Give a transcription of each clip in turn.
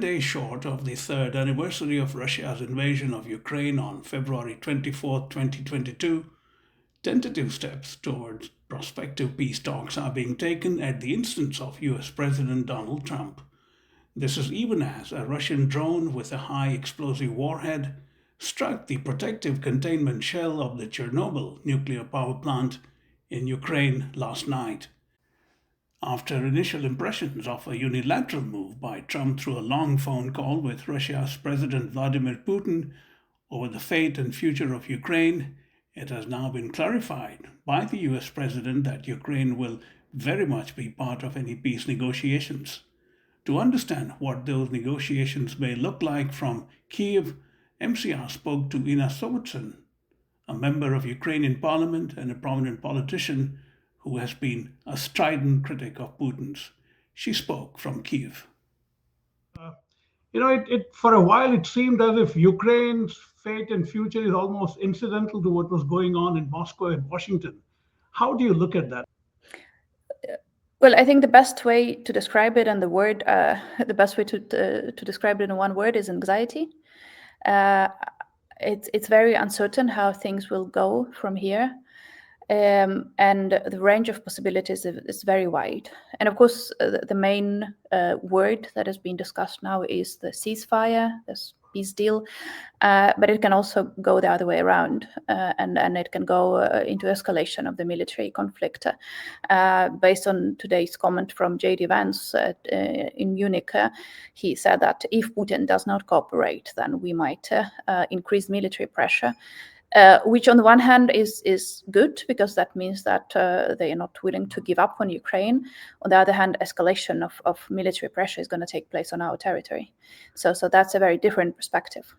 day short of the third anniversary of Russia's invasion of Ukraine on February 24, 2022, tentative steps towards prospective peace talks are being taken at the instance of US President Donald Trump. This is even as a Russian drone with a high explosive warhead struck the protective containment shell of the Chornobyl nuclear power plant in Ukraine last night. After initial impressions of a unilateral move by Trump through a long phone call with Russia's President Vladimir Putin over the fate and future of Ukraine, it has now been clarified by the US President that Ukraine will very much be part of any peace negotiations. To understand what those negotiations may look like from Kyiv, MCR spoke to Inna Sovsun, a member of Ukrainian parliament and a prominent politician who has been a strident critic of Putin's. She spoke from Kyiv. For a while it seemed as if Ukraine's fate and future is almost incidental to what was going on in Moscow and Washington. How do you look at that? Well, I think the best way to describe it, and the best way to describe it in one word is anxiety. It's very uncertain how things will go from here. And the range of possibilities is very wide. And of course, the main word that has been discussed now is the ceasefire, this peace deal, but it can also go the other way around, and it can go into escalation of the military conflict. Based on today's comment from J.D. Vance in Munich, he said that if Putin does not cooperate, then we might increase military pressure. Which on the one hand is good, because that means that they are not willing to give up on Ukraine. On the other hand, escalation of military pressure is going to take place on our territory. So that's a very different perspective.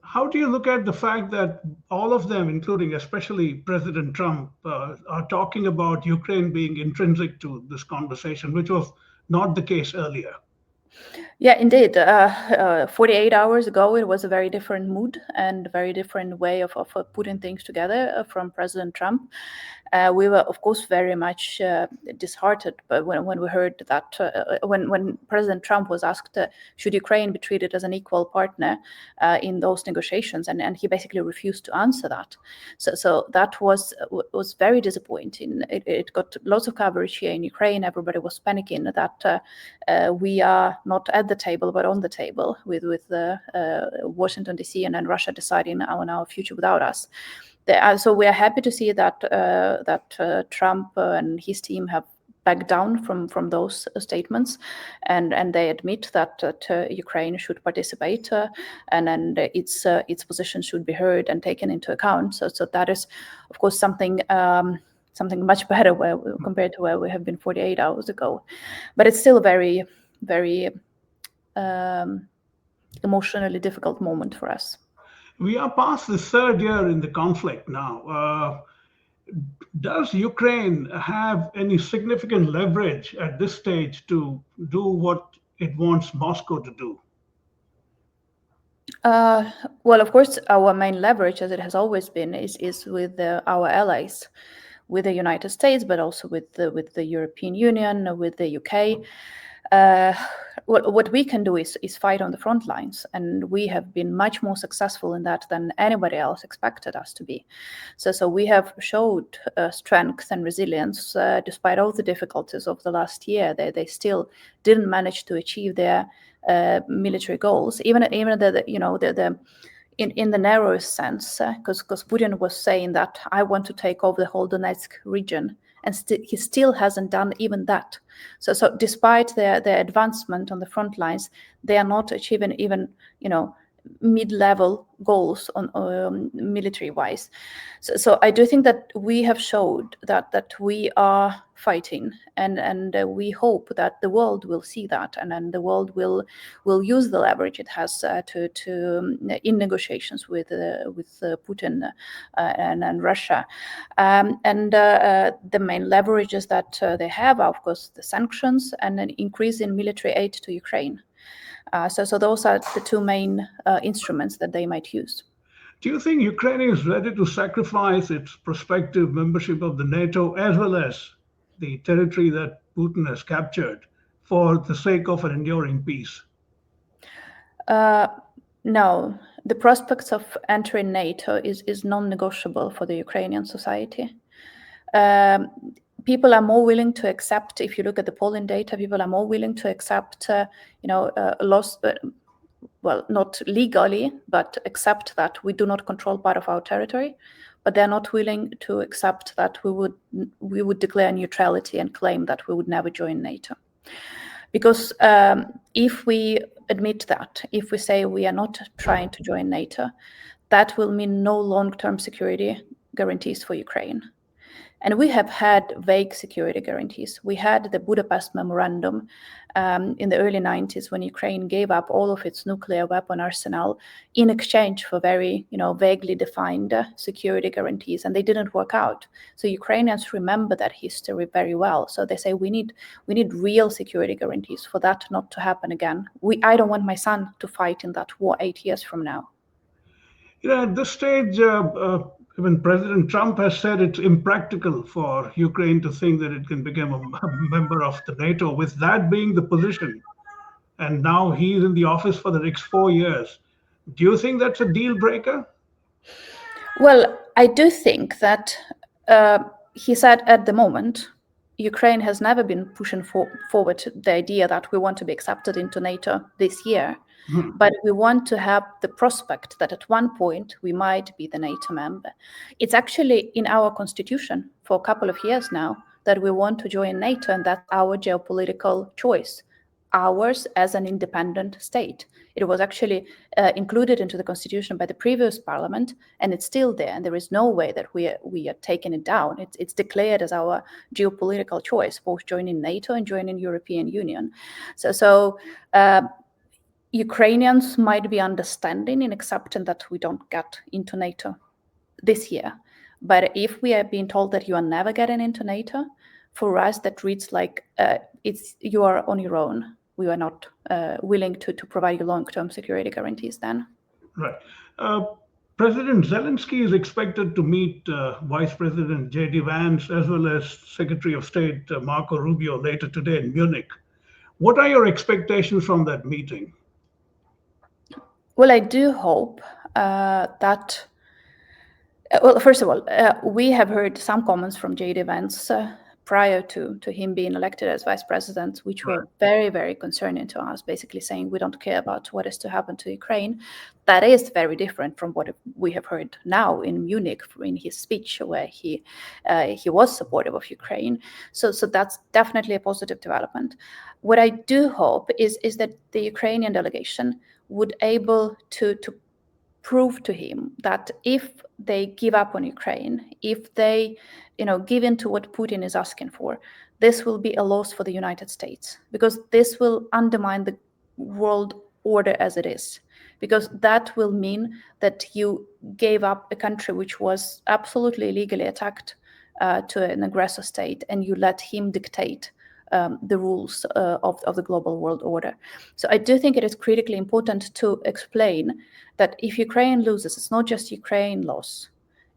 How do you look at the fact that all of them, including especially President Trump, are talking about Ukraine being intrinsic to this conversation, which was not the case earlier? Yeah, indeed. 48 hours ago, it was a very different mood and a very different way of putting things together from President Trump. We were, of course, very much disheartened when we heard that when President Trump was asked, should Ukraine be treated as an equal partner in those negotiations, and he basically refused to answer that. So that was very disappointing. It got lots of coverage here in Ukraine. Everybody was panicking that we are not at the table, but on the table with Washington, D.C. and Russia deciding on our future without us. So we are happy to see that Trump and his team have backed down from those statements, and they admit that Ukraine should participate, and its position should be heard and taken into account. So that is, of course, something much better compared to where we have been 48 hours ago. But it's still a very, very emotionally difficult moment for us. We are past the third year in the conflict now. Does Ukraine have any significant leverage at this stage to do what it wants Moscow to do? Well, of course, our main leverage, as it has always been, is with our allies, with the United States, but also with the European Union, with the UK. What we can do is fight on the front lines, and we have been much more successful in that than anybody else expected us to be. So we have showed strength and resilience despite all the difficulties of the last year. They still didn't manage to achieve their military goals, even in the narrowest sense, because Putin was saying that I want to take over the whole Donetsk region. And he still hasn't done even that. So despite their advancement on the front lines, they are not achieving even mid-level goals on military-wise. So I do think that we have showed that we are fighting, and we hope that the world will see that, and then the world will use the leverage it has to in negotiations with Putin and Russia. The main leverages that they have are, of course, the sanctions and an increase in military aid to Ukraine. So those are the two main instruments that they might use. Do you think Ukraine is ready to sacrifice its prospective membership of the NATO as well as the territory that Putin has captured for the sake of an enduring peace? No, the prospects of entering NATO is non-negotiable for the Ukrainian society. People are more willing to accept, if you look at the polling data, people are more willing to accept, loss, well, not legally, but accept that we do not control part of our territory, but they're not willing to accept that we would declare neutrality and claim that we would never join NATO. Because if we admit that, if we say we are not trying to join NATO, that will mean no long-term security guarantees for Ukraine. And we have had vague security guarantees. We had the Budapest Memorandum in the early 90s when Ukraine gave up all of its nuclear weapon arsenal in exchange for very, vaguely defined security guarantees, and they didn't work out. So Ukrainians remember that history very well. So they say we need real security guarantees for that not to happen again. I don't want my son to fight in that war 8 years from now. At this stage, even President Trump has said it's impractical for Ukraine to think that it can become a member of the NATO, with that being the position. And now he's in the office for the next 4 years. Do you think that's a deal breaker? Well, I do think that he said at the moment, Ukraine has never been pushing forward the idea that we want to be accepted into NATO this year. But we want to have the prospect that at one point we might be the NATO member. It's actually in our constitution for a couple of years now that we want to join NATO, and that's our geopolitical choice, ours as an independent state. It was actually included into the constitution by the previous parliament, and it's still there. And there is no way that we are taking it down. It's declared as our geopolitical choice, both joining NATO and joining European Union. So Ukrainians might be understanding in accepting that we don't get into NATO this year. But if we are being told that you are never getting into NATO, for us that reads like you are on your own. We are not willing to provide you long-term security guarantees then. Right. President Zelensky is expected to meet Vice President J.D. Vance as well as Secretary of State Marco Rubio later today in Munich. What are your expectations from that meeting? Well, I do hope that, well, first of all, we have heard some comments from J.D. Vance prior to him being elected as vice president, which were very, very concerning to us, basically saying we don't care about what is to happen to Ukraine. That is very different from what we have heard now in Munich in his speech, where he was supportive of Ukraine. So that's definitely a positive development. What I do hope is that the Ukrainian delegation would able to prove to him that if they give up on Ukraine, if they give in to what Putin is asking for, this will be a loss for the United States, because this will undermine the world order as it is, because that will mean that you gave up a country which was absolutely illegally attacked to an aggressor state, and you let him dictate the rules of the global world order. So I do think it is critically important to explain that if Ukraine loses, it's not just Ukraine loss,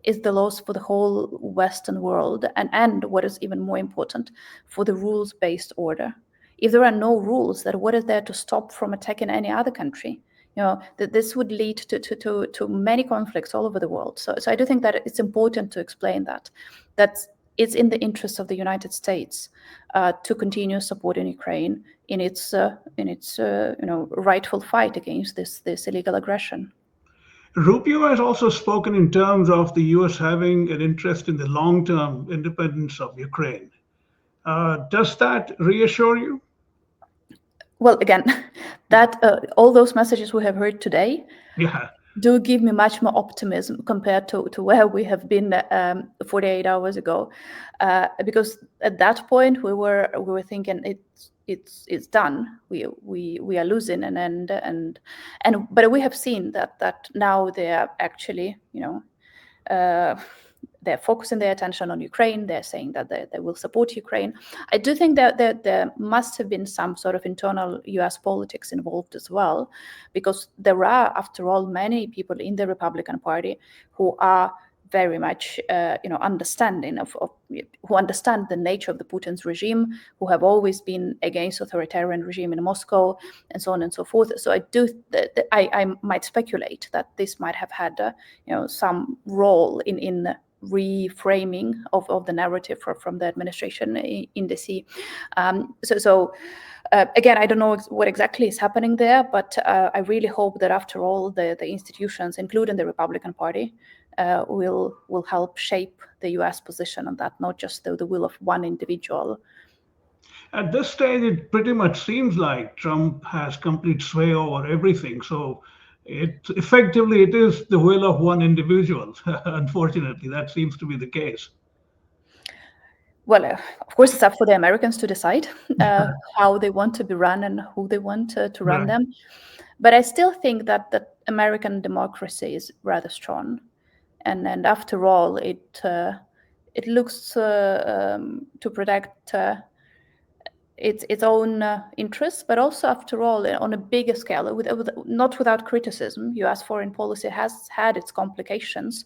it's the loss for the whole Western world, and what is even more important, for the rules-based order. If there are no rules, then what is there to stop from attacking any other country? That this would lead to many conflicts all over the world. So I do think that it's important to explain that it's in the interest of the United States to continue supporting Ukraine in its rightful fight against this illegal aggression. Rubio has also spoken in terms of the U.S. having an interest in the long-term independence of Ukraine. Does that reassure you? Well, again, that all those messages we have heard today do give me much more optimism compared to where we have been 48 hours ago, because at that point we were thinking it's done. We are losing, but we have seen that now they are actually they're focusing their attention on Ukraine. They're saying that they will support Ukraine. I do think that there must have been some sort of internal US politics involved as well, because there are, after all, many people in the Republican Party who are very much, understanding who understand the nature of the Putin's regime, who have always been against authoritarian regime in Moscow, and so on and so forth. So I might speculate that this might have had, some role in reframing of the narrative from the administration in DC. Again, I don't know what exactly is happening there, but I really hope that after all, the institutions, including the Republican Party, will help shape the US position on that, not just the will of one individual. At this stage, it pretty much seems like Trump has complete sway over everything. So it is the will of one individual. Unfortunately, that seems to be the case. Well, of course, it's up for the Americans to decide how they want to be run and who they want to run them. But I still think that American democracy is rather strong. And after all, it looks to protect its own interests, but also, after all, on a bigger scale, not without criticism. U.S. foreign policy has had its complications.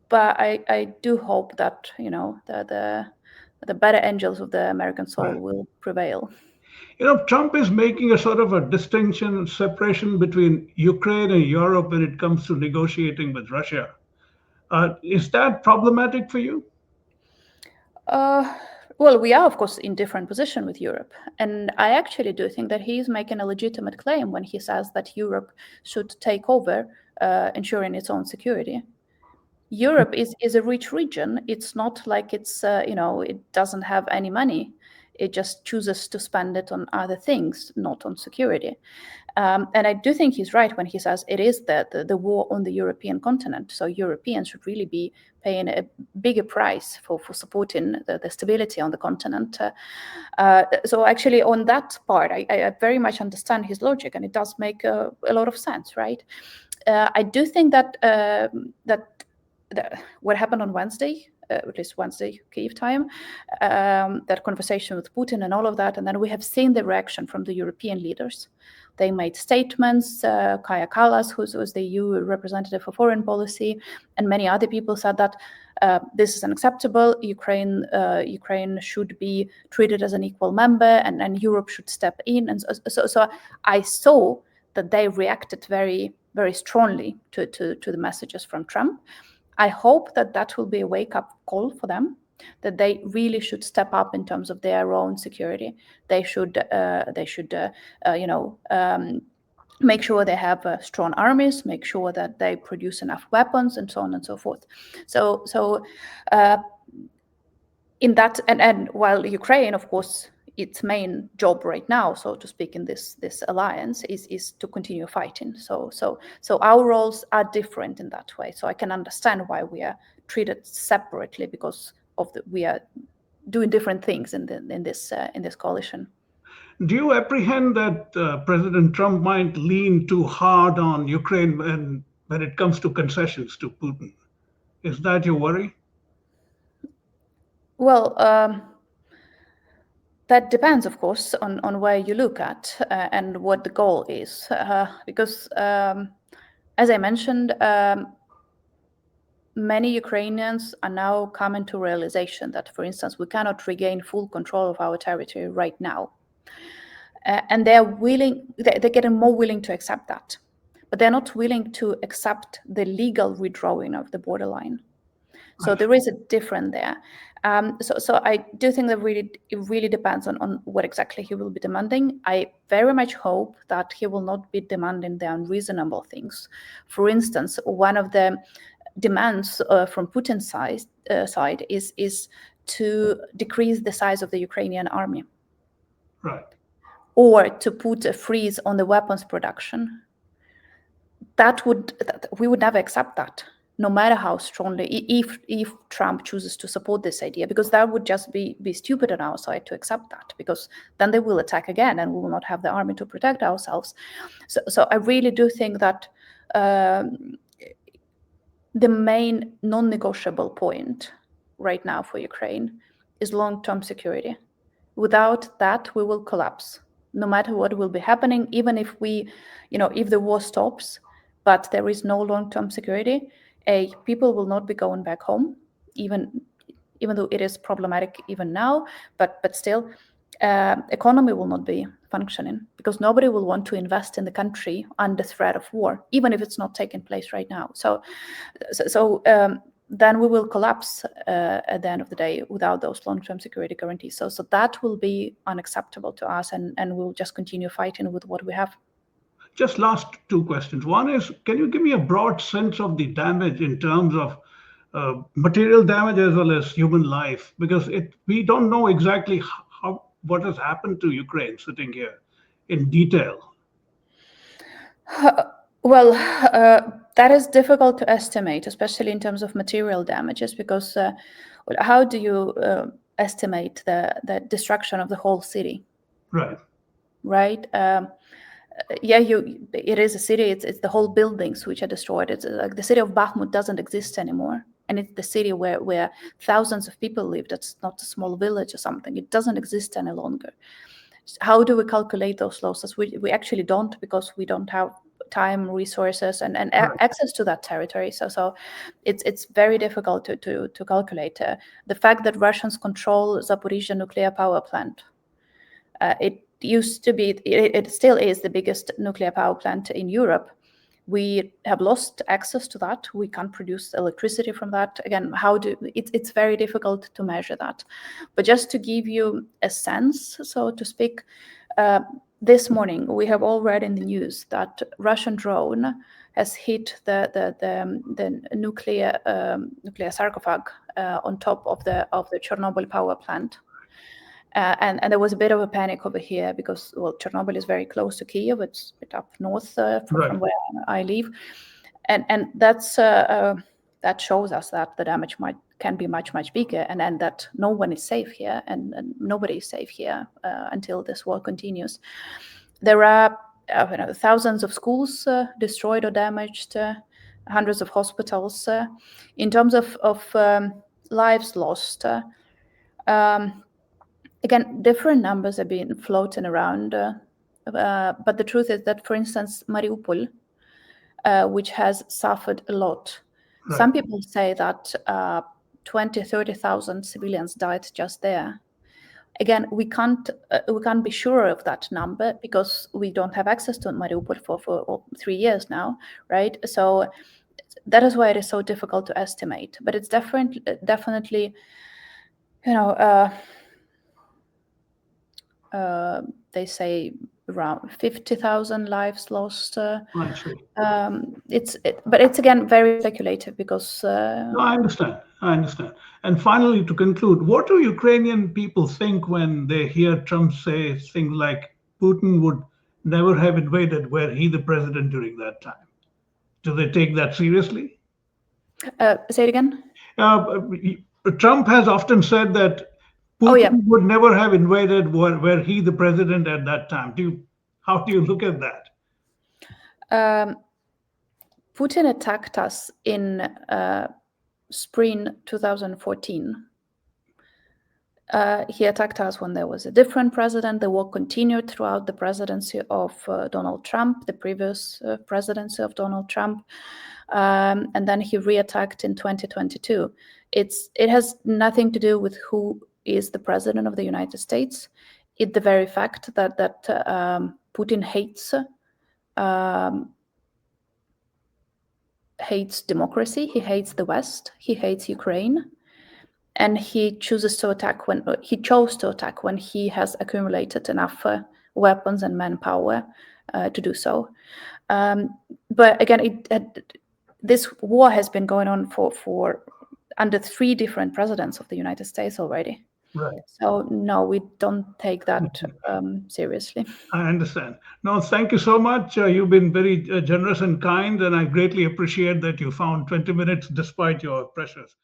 But I do hope that the better angels of the American soul will prevail. Trump is making a sort of a distinction, separation between Ukraine and Europe when it comes to negotiating with Russia. Is that problematic for you? Well, we are, of course, in different position with Europe. And I actually do think that he's making a legitimate claim when he says that Europe should take over, ensuring its own security. Europe is a rich region. It's not like it's, it doesn't have any money. It just chooses to spend it on other things, not on security. And I do think he's right when he says it is the war on the European continent. So Europeans should really be paying a bigger price for supporting the stability on the continent. So actually, on that part, I very much understand his logic, and it does make a lot of sense, right? I do think that what happened on Wednesday, at least Wednesday, Kyiv time, that conversation with Putin and all of that. And then we have seen the reaction from the European leaders. They made statements. Kaja Kallas, who's the EU representative for foreign policy, and many other people said that this is unacceptable. Ukraine should be treated as an equal member, and Europe should step in. And so I saw that they reacted very, very strongly to the messages from Trump. I hope that will be a wake-up call for them, that they really should step up in terms of their own security. They should make sure they have strong armies, make sure that they produce enough weapons, and so on and so forth. So in that, and while Ukraine, of course, its main job right now, so to speak, in this alliance is to continue fighting. So our roles are different in that way. So I can understand why we are treated separately, because we are doing different things in this coalition. Do you apprehend that President Trump might lean too hard on Ukraine when it comes to concessions to Putin? Is that your worry? Well, that depends, of course, on where you look at and what the goal is. Because, as I mentioned, many Ukrainians are now coming to realization that, for instance, we cannot regain full control of our territory right now. And they're getting more willing to accept that. But they're not willing to accept the legal redrawing of the borderline. So there is a difference there. So I do think that it really depends on what exactly he will be demanding. I very much hope that he will not be demanding the unreasonable things. For instance, one of the demands from Putin's side is to decrease the size of the Ukrainian army. Right. Or to put a freeze on the weapons production. We would never accept that, no matter how strongly, if Trump chooses to support this idea, because that would just be stupid on our side to accept that, because then they will attack again and we will not have the army to protect ourselves. So I really do think that the main non-negotiable point right now for Ukraine is long-term security. Without that, we will collapse, no matter what will be happening, even if if the war stops, but there is no long-term security, people will not be going back home, even though it is problematic even now, but still, economy will not be functioning because nobody will want to invest in the country under threat of war, even if it's not taking place right now. So then we will collapse at the end of the day without those long-term security guarantees. So that will be unacceptable to us, and we'll just continue fighting with what we have. Just last two questions. One is, can you give me a broad sense of the damage in terms of material damage as well as human life? Because we don't know exactly what has happened to Ukraine sitting here in detail. Well, that is difficult to estimate, especially in terms of material damages, because how do you estimate the destruction of the whole city? Right. Right. It is a city. It's the whole buildings which are destroyed. It's like the city of Bakhmut doesn't exist anymore, and it's the city where thousands of people lived. It's not a small village or something. It doesn't exist any longer. How do we calculate those losses? We actually don't, because we don't have time, resources, and access to that territory. So it's very difficult to calculate. The fact that Russians control Zaporizhzhia nuclear power plant, it used to be, it still is the biggest nuclear power plant in Europe. We have lost access to that. We can't produce electricity from that. Again, it's very difficult to measure that. But just to give you a sense, so to speak, this morning we have all read in the news that Russian drone has hit the nuclear sarcophage on top of the Chornobyl power plant. And there was a bit of a panic over here because, well, Chernobyl is very close to Kyiv. It's a bit up north from where I live, and that's that shows us that the damage can be much bigger, and that no one is safe here, and nobody is safe here until this war continues. There are thousands of schools destroyed or damaged, hundreds of hospitals. In terms of lives lost. Again, different numbers are being floating around, but the truth is that, for instance, Mariupol, which has suffered a lot, some people say that 20,000-30,000 civilians died just there. Again, we can't be sure of that number because we don't have access to Mariupol for 3 years now, right? So that is why it is so difficult to estimate. But it's definitely, they say around 50,000 lives lost. But it's again very speculative because. No, I understand. And finally, to conclude, what do Ukrainian people think when they hear Trump say things like Putin would never have invaded were he the president during that time? Do they take that seriously? Say it again. Trump has often said that Putin would never have invaded were he the president at that time. How do you look at that? Putin attacked us in spring 2014. He attacked us when there was a different president. The war continued throughout the presidency of Donald Trump, the previous presidency of Donald Trump. And then he re-attacked in 2022. It has nothing to do with who is the president of the United States. It's the very fact that Putin hates democracy. He hates the West. He hates Ukraine, and he chose to attack when he has accumulated enough weapons and manpower to do so. But again, this war has been going on for under 3 different presidents of the United States already. Right. So no, we don't take that seriously. I understand. No, thank you so much. You've been very generous and kind, and I greatly appreciate that you found 20 minutes despite your pressures.